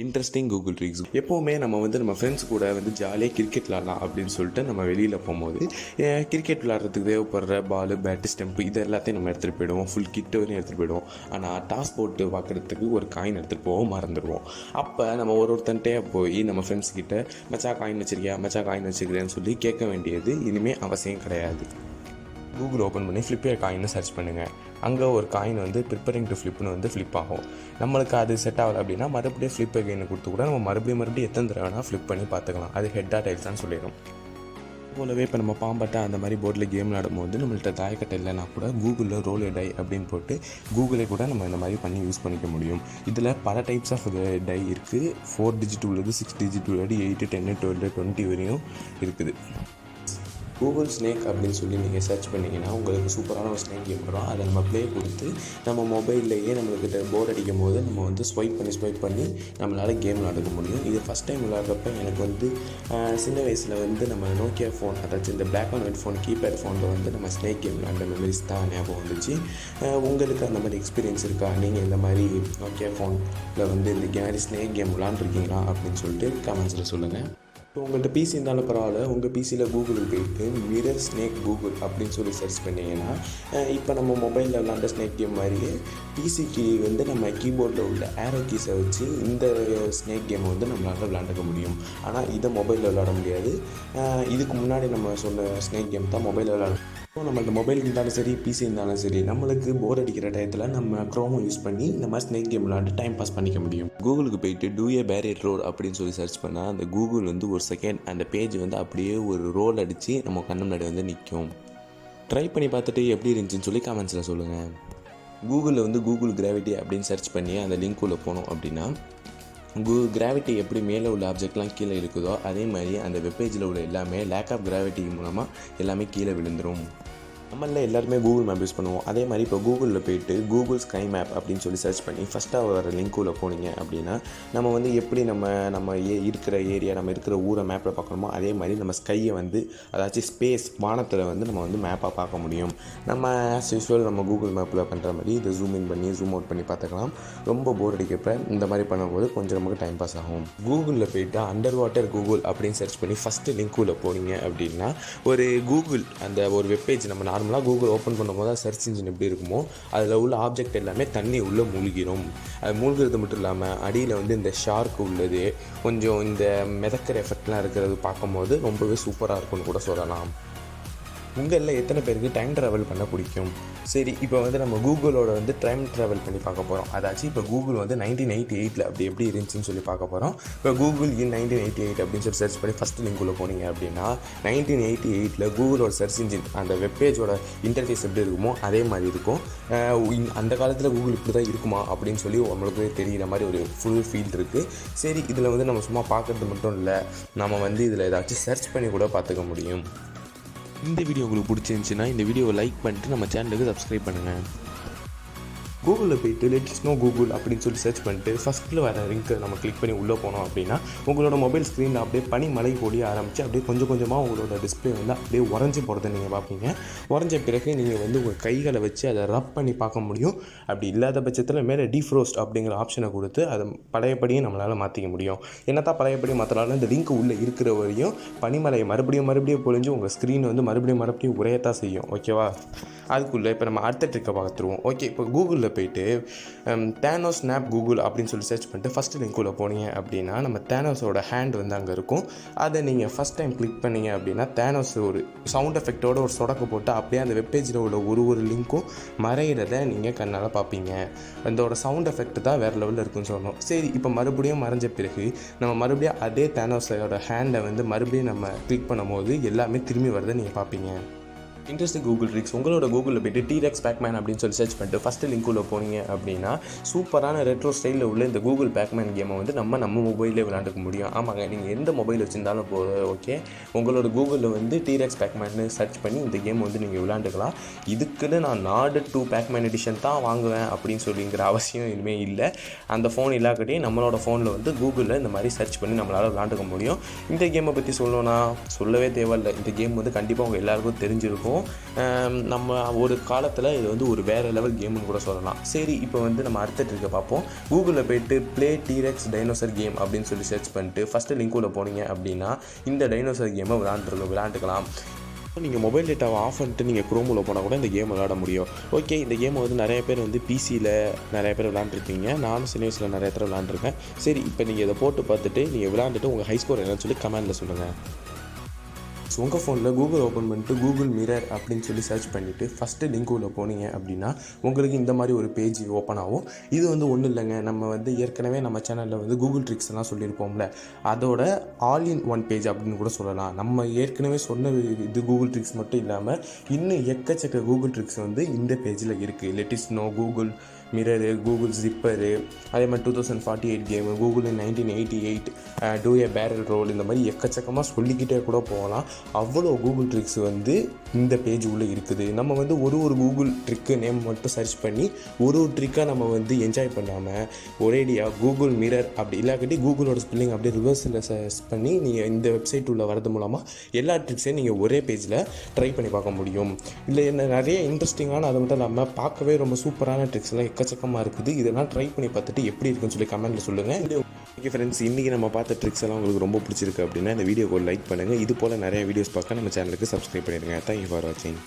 Interesting Google tricks. எப்போவுமே நம்ம friends கூட ஜாலியாக கிரிக்கெட் விளாட்லாம் அப்படின்னு சொல்லிட்டு நம்ம வெளியில் போகும்போது கிரிக்கெட் விளாட்றதுக்கு தேவைப்படுற பால், பேட்டு, ஸ்டெம்பு இது எல்லாத்தையும் நம்ம எடுத்துகிட்டு போயிடுவோம். ஃபுல் கிட்டு வரையும் எடுத்துகிட்டு போயிடுவோம். ஆனால் டாஸ் போட்டு பார்க்குறதுக்கு ஒரு காயின் எடுத்துகிட்டு போவோம், மறந்துடுவோம். அப்போ நம்ம ஒருத்தன்ட்டே போய் நம்ம ஃப்ரெண்ட்ஸ் கிட்ட மச்சா காயின் வச்சிருக்கியா, மச்சா காயின் வச்சுக்கிறேன்னு சொல்லி கேட்க வேண்டியது இனிமேல் அவசியம் கிடையாது. கூகுள் ஓப்பன் பண்ணி ஃப்ளிப்பே காயின்னு சர்ச் பண்ணுங்கள். அங்கே ஒரு காயின் ப்ரிப்பரிங் டு ஃப்ளிப்னு ஃப்ளிப் ஆகும். நம்மளுக்கு அது செட் ஆகலை அப்படின்னா மறுபடியும் ஃப்ளிப் அகைன்னு கொடுத்து கூட நம்ம மறுபடியும் எத்தனை தடவை வேணால் ஃப்ளிப் பண்ணி பார்த்துக்கலாம். அது ஹெட்டாக டைல்ஸான்னு சொல்லிடும். போலவே இப்போ நம்ம பாம்பட்டை அந்த மாதிரி போர்டில் கேம் விளாடும்போது நம்மள்கிட்ட தாயக்கட்டை இல்லைனா கூட கூகுளில் ரோல் டை அப்படின்னு போட்டு கூகுளே கூட நம்ம இந்த மாதிரி பண்ணி யூஸ் பண்ணிக்க முடியும். இதில் பல டைப்ஸ் ஆஃப் டை இருக்குது. 4 டிஜிட் உள்ளது, 6 டிஜிட் உள்ளது, 8, 10, 12, 20 வரையும் இருக்குது. கூகுள் ஸ்னேக் அப்படின்னு சொல்லி நீங்கள் சர்ச் பண்ணிங்கன்னா உங்களுக்கு சூப்பரான ஒரு ஸ்னேக் கேம் வரும். அதை நம்ம ப்ளே கொடுத்து நம்ம மொபைல்லையே நம்மளுக்கிட்ட போர் அடிக்கும் போது நம்ம ஸ்வைப் பண்ணி நம்மளால் கேம் விளாட முடியும். இது ஃபஸ்ட் டைம் விளாட்றப்ப எனக்கு சின்ன வயசில் நம்ம நோக்கியா ஃபோன், அதாச்சும் இந்த black and white phone, keypad ஃபோனில் நம்ம ஸ்னேக் கேம் விளாண்ட மெமரிஸ் தான் ஞாபகம் வந்துச்சு. உங்களுக்கு அந்த மாதிரி எக்ஸ்பீரியன்ஸ் இருக்கா? நீங்கள் இந்த மாதிரி நோக்கியா ஃபோனில் இந்த மாதிரி ஸ்னேக் கேம் விளாண்டுருக்கீங்களா அப்படின்னு சொல்லிட்டு கமெண்ட்ஸில் சொல்லுங்கள். இப்போ உங்கள்கிட்ட பிசி இருந்தாலும் பரவாயில்ல, உங்கள் பிசியில் கூகுளுக்கு போயிட்டு மிரர் ஸ்னேக் கூகுள் அப்படின்னு சொல்லி சர்ச் பண்ணிங்கன்னா இப்போ நம்ம மொபைலில் விளாண்ட ஸ்னேக் கேம் மாதிரியே பிசிக்கு நம்ம கீபோர்டில் உள்ள ஏரோ கீஸை வச்சு இந்த ஸ்னேக் கேமை நம்மளால் விளாண்டுக்க முடியும். ஆனால் இதை மொபைலில் விளாட முடியாது. இதுக்கு முன்னாடி நம்ம சொன்ன ஸ்னேக் கேம் தான் மொபைலில் விளாட. இப்போ நம்மள்ட்ட மொபைல் இருந்தாலும் சரி, பிசி இருந்தாலும் சரி, நம்மளுக்கு போர் அடிக்கிற டயத்தில் நம்ம க்ரோமை யூஸ் பண்ணி நம்ம ஸ்னேக் கேம் விளாண்டு டைம் பாஸ் பண்ணிக்க முடியும். கூகுளுக்கு போயிட்டு டூ ஏ பேரியர் ரோல் அப்படின்னு சொல்லி சர்ச் பண்ணால் அந்த கூகுள் ஒரு செகண்ட் அந்த பேஜ் அப்படியே ஒரு ரோல் அடித்து நம்ம கண்ணு முன்னாடி நிற்கும். ட்ரை பண்ணி பார்த்துட்டு எப்படி இருந்துச்சுன்னு சொல்லி கமெண்ட்ஸில் சொல்லுங்கள். கூகுளில் கூகுள் கிராவிட்டி அப்படின்னு சர்ச் பண்ணி அந்த லிங்க் உள்ள போனோம் அப்படின்னா கிராவிட்டி எப்படி மேலே உள்ள ஆப்ஜெக்ட்லாம் கீழே இருக்குதோ அதே மாதிரி அந்த வெப்பேஜில் உள்ள எல்லாமே லேக் ஆஃப் கிராவிட்டி மூலமாக எல்லாமே கீழே விழுந்துடும். நம்மளில் எல்லாருமே கூகுள் மேப் யூஸ் பண்ணுவோம். அதே மாதிரி இப்போ கூகுளில் போய்ட்டு கூகுள் ஸ்கை மேப் அப்படின்னு சொல்லி சர்ச் பண்ணி ஃபஸ்ட்டாக வர லிங்க்குள்ளே போனீங்க அப்படின்னா நம்ம எப்படி நம்ம இருக்கிற ஏரியா, நம்ம இருக்கிற ஊரை மேப்பில் பார்க்கணுமோ அதே மாதிரி நம்ம ஸ்கையை அதாச்சும் ஸ்பேஸ் வானத்தில் நம்ம மேப்பாக பார்க்க முடியும். நம்ம ஆஸ் யூஸ்வல் நம்ம கூகுள் மேப்பில் பண்ணுற மாதிரி இதை ஜூம் இன் பண்ணி ஜூம் அவுட் பண்ணி பார்த்துக்கலாம். ரொம்ப போர் அடிக்கிறப்ப இந்த மாதிரி பண்ணும்போது கொஞ்சம் நமக்கு டைம் பாஸ் ஆகும். கூகுளில் போய்ட்டு அண்டர் வாட்டர் கூகுள் அப்படின்னு சர்ச் பண்ணி ஃபஸ்ட்டு லிங்க்குள்ளே போனீங்க அப்படின்னா ஒரு கூகுள் அந்த ஒரு வெப்பேஜ் நம்ம நார்மலாக கூகுள் ஓப்பன் பண்ணும்போது சர்ச் இன்ஜின் எப்படி இருக்குமோ அதில் உள்ள ஆப்ஜெக்ட் எல்லாமே தண்ணி உள்ளே மூழ்கிடும். அது மூழ்கிறது மட்டும் இல்லாமல் அடியில் இந்த ஷார்க் உள்ளது, கொஞ்சம் இந்த மிதக்கிற எஃபெக்ட்லாம் இருக்கிறது பார்க்கும்போது ரொம்பவே சூப்பராக இருக்கும்னு கூட சொல்லலாம். உங்களில் எத்தனை பேருக்கு டைம் ட்ராவல் பண்ண பிடிக்கும்? சரி, இப்போ நம்ம கூகுளோட டைம் ட்ராவல் பண்ணி பார்க்க போகிறோம். அதாச்சும் இப்போ கூகுள் 1988 அப்படி எப்படி இருந்துச்சுன்னு சொல்லி பார்க்க போகிறோம். இப்போ கூகுள் இன் 1988 அப்படின்னு சொல்லி சர்ச் பண்ணி ஃபஸ்ட்டு லிங்க் உள்ள போனீங்க அப்படின்னா 1988 கூகுளோட சர்ச் இன்ஜின் அந்த வெப்பேஜோட இன்டர்ஃபேஸ் எப்படி இருக்குமோ அதே மாதிரி இருக்கும். அந்த காலத்தில் கூகுள் இப்படி தான் இருக்குமா அப்படின்னு சொல்லி நம்மளுக்கு தெரிகிற மாதிரி ஒரு ஃபுல் ஃபீல்ட் இருக்குது. சரி, இதில் நம்ம சும்மா பார்க்குறது மட்டும் இல்லை, நம்ம இதில் ஏதாச்சும் சர்ச் பண்ணி கூட பார்த்துக்க முடியும். இந்த வீடியோ உங்களுக்கு பிடிச்சிருந்துச்சுன்னா இந்த வீடியோவை லைக் பண்ணிட்டு நம்ம சேனலுக்கு சப்ஸ்கிரைப் பண்ணுங்கள். கூகுளில் போய்ட்டு லெட்ஸ் நோ கூகுள் அப்படின்னு சொல்லி சர்ச் பண்ணிட்டு ஃபஸ்ட்டில் வர லிங்க்கை நம்ம கிளிக் பண்ணி உள்ளே போனோம் அப்படின்னா உங்களோட மொபைல் ஸ்க்ரீனில் அப்படியே பனிமலை பொடிய ஆரம்பித்து அப்படியே கொஞ்சம் கொஞ்சமாக உங்களோட டிஸ்பிளே அப்படியே உறைஞ்சி போகிறத நீங்கள் பார்ப்பீங்க. உறைஞ்ச பிறகு நீங்கள் உங்கள் கைகளை வச்சு அதை ரப் பண்ணி பார்க்க முடியும். அப்படி இல்லாத பட்சத்தில் மேலே டீஃப்ரோஸ்ட் அப்படிங்கிற ஆப்ஷனை கொடுத்து அதை பழையபடியும் நம்மளால் மாற்றிக்க முடியும். என்னத்தான் பழையபடி மாற்றினாலும் இந்த லிங்க் உள்ளே இருக்கிற வரையும் பனிமலை மறுபடியும் பொழிஞ்சு உங்கள் ஸ்க்ரீன் மறுபடியும் உரையத்தான் செய்யும். ஓகேவா? அதுக்குள்ளே இப்போ நம்ம அடுத்த ட்ரிக்கை பார்த்துருவோம். ஓகே, இப்போ கூகுளில் போய்ட்டு தேனோஸ் ஸ்னாப் கூகுள் அப்படின்னு சொல்லி சர்ச் பண்ணிட்டு ஃபஸ்ட்டு லிங்க்குள்ளே போனீங்க அப்படின்னா நம்ம தேனோஸோட ஹேண்ட் அங்கே இருக்கும். அதை நீங்கள் ஃபஸ்ட் டைம் கிளிக் பண்ணீங்க அப்படின்னா தேனோஸ் ஒரு சவுண்ட் எஃபெக்டோட ஒரு சொடக்கு போட்டு அப்படியே அந்த வெப்பேஜில் உள்ள ஒரு லிங்க்கும் மறைகிறத நீங்கள் கண்ணால் பார்ப்பீங்க. அதோட சவுண்ட் எஃபெக்ட் தான் வேறு லெவலில் இருக்குன்னு சொல்லணும். சரி, இப்போ மறுபடியும் மறைஞ்ச பிறகு நம்ம மறுபடியும் அதே தேனோஸோட ஹேண்டை மறுபடியும் நம்ம கிளிக் பண்ணும்போது எல்லாமே திரும்பி வரதை நீங்கள் பார்ப்பீங்க. Interesting Google tricks. உங்களோட கூகுளில் போய்ட்டு Trex Pac-Man அப்படின்னு சொல்லி சர்ச் பண்ணிட்டு ஃபஸ்ட்டு லிங்க்குள்ளே போனீங்க அப்படின்னா சூப்பரான ரெட்ரோ ஸ்டைலில் உள்ள இந்த கூகுள் பேக்மேன் கேமை நம்ம மொபைலே விளையாண்டுக்க முடியும். ஆமாங்க, நீங்கள் எந்த மொபைல் வச்சுருந்தாலும் ஓகே, உங்களோட கூகுளில் Trex Pac-Man சர்ச் பண்ணி இந்த கேம் நீங்கள் விளையாண்டுக்கலாம். இதுக்குன்னு நான் நாடு 2 பேக்மேன் எடிஷன் தான் வாங்குவேன் அப்படின்னு சொல்லிங்கிற அவசியம் இனிமேல் இல்லை. அந்த ஃபோன் இல்லாக்கட்டையும் நம்மளோட ஃபோனில் கூகுளில் இந்த மாதிரி சர்ச் பண்ணி நம்மளால் விளையாண்டுக்க முடியும். இந்த கேமை பற்றி சொல்லணும்னா சொல்லவே தேவையில்லை. இந்த கேம் கண்டிப்பாக உங்கள் எல்லாருக்கும் தெரிஞ்சிருக்கும். இருக்கும். நம்ம ஒரு காலத்தில் இது வந்து ஒரு வேறு லெவல் கேம்னு கூட சொல்லலாம். சரி, இப்போ வந்து நம்ம அடுத்த ட்ரிக்கை பார்ப்போம். கூகுளில் போய்ட்டு ப்ளே Trex டைனோசர் கேம் அப்படின்னு சொல்லி சர்ச் பண்ணிட்டு ஃபஸ்ட்டு லிங்க்குள்ளே போனீங்க அப்படின்னா இந்த டைனோசர் கேமை விளாண்டுக்கலாம். நீங்கள் மொபைல் டேட்டாவை ஆஃப் பண்ணிட்டு நீங்கள் குரோமில் போனால் கூட இந்த கேம் விளாட முடியும். ஓகே, இந்த கேமை வந்து நிறைய பேர் வந்து பிசியில் நிறைய பேர் விளாண்டுருக்கீங்க. நானும் சின்ன வயசில் நிறைய தடவை விளாண்டுருக்கேன். சரி, இப்போ நீங்கள் இதை போட்டு பார்த்துட்டு நீங்கள் விளாண்டுட்டு உங்கள் ஹை ஸ்கோர் என்னன்னு சொல்லி கமெண்டில் சொல்லுங்கள். ஸோ உங்கள் ஃபோனில் கூகுள் ஓப்பன் பண்ணிட்டு கூகுள் மிரர் அப்படின்னு சொல்லி சர்ச் பண்ணிவிட்டு ஃபஸ்ட்டு லிங்க் உள்ள போனீங்க அப்படின்னா உங்களுக்கு இந்த மாதிரி ஒரு பேஜ் ஓப்பன் ஆகும். இது வந்து ஒன்றும் இல்லைங்க, நம்ம வந்து ஏற்கனவே நம்ம சேனலில் வந்து கூகுள் ட்ரிக்ஸ் எல்லாம் சொல்லியிருப்போம்ல, அதோட ஆல் இன் ஒன் பேஜ் அப்படின்னு கூட சொல்லலாம். நம்ம ஏற்கனவே சொன்ன இது கூகுள் ட்ரிக்ஸ் மட்டும் இல்லாமல் இன்னும் எக்கச்சக்க கூகுள் ட்ரிக்ஸ் வந்து இந்த பேஜில் இருக்குது. Let it snow, Google mirror, Google zipper, அதே மாதிரி 2048 game, Google 1988, do a barrel roll, இந்த மாதிரி எக்கச்சக்கமாக சொல்லிக்கிட்டே கூட போகலாம். அவ்வளோ கூகுள் ட்ரிக்ஸ் வந்து இந்த பேஜ் உள்ளே இருக்குது. நம்ம வந்து ஒரு கூகுள் ட்ரிக்கு நேம் மட்டும் சர்ச் பண்ணி ஒரு ட்ரிக்காக நம்ம வந்து என்ஜாய் பண்ணாமல் ஒரேடியாக கூகுள் மிரர் அப்படி இல்லாக்கட்டி கூகுளோட ஸ்பெல்லிங் அப்படியே ரிவர்ஸில் சர்ச் பண்ணி நீங்கள் இந்த வெப்சைட் உள்ள வரது மூலமாக எல்லா ட்ரிக்ஸையும் நீங்கள் ஒரே பேஜில் ட்ரை பண்ணி பார்க்க முடியும். இல்லை என்ன நிறைய இன்ட்ரெஸ்டிங்கான, அதை மட்டும் இல்லாமல் பார்க்கவே ரொம்ப சூப்பரான ட்ரிக்ஸ்லாம் எக்கச்சக்கமாக இருக்குது. இதெல்லாம் ட்ரை பண்ணி பார்த்துட்டு எப்படி இருக்குன்னு சொல்லி கமெண்ட்டில் சொல்லுங்கள். ஓகே ஃப்ரெண்ட்ஸ், இன்றைக்கி நம்ம பார்த்த ட்ரிக்ஸ் எல்லாம் உங்களுக்கு ரொம்ப பிடிச்சிருக்கு அப்படின்னா இந்த வீடியோக்கு லைக் பண்ணுங்கள். இது போல் நிறைய வீடியோஸ் பார்க்க நம்ம சேனலுக்கு சப்ஸ்கிரைப் பண்ணிடுங்க. தேங்க்யூ ஃபார் வாட்சிங்.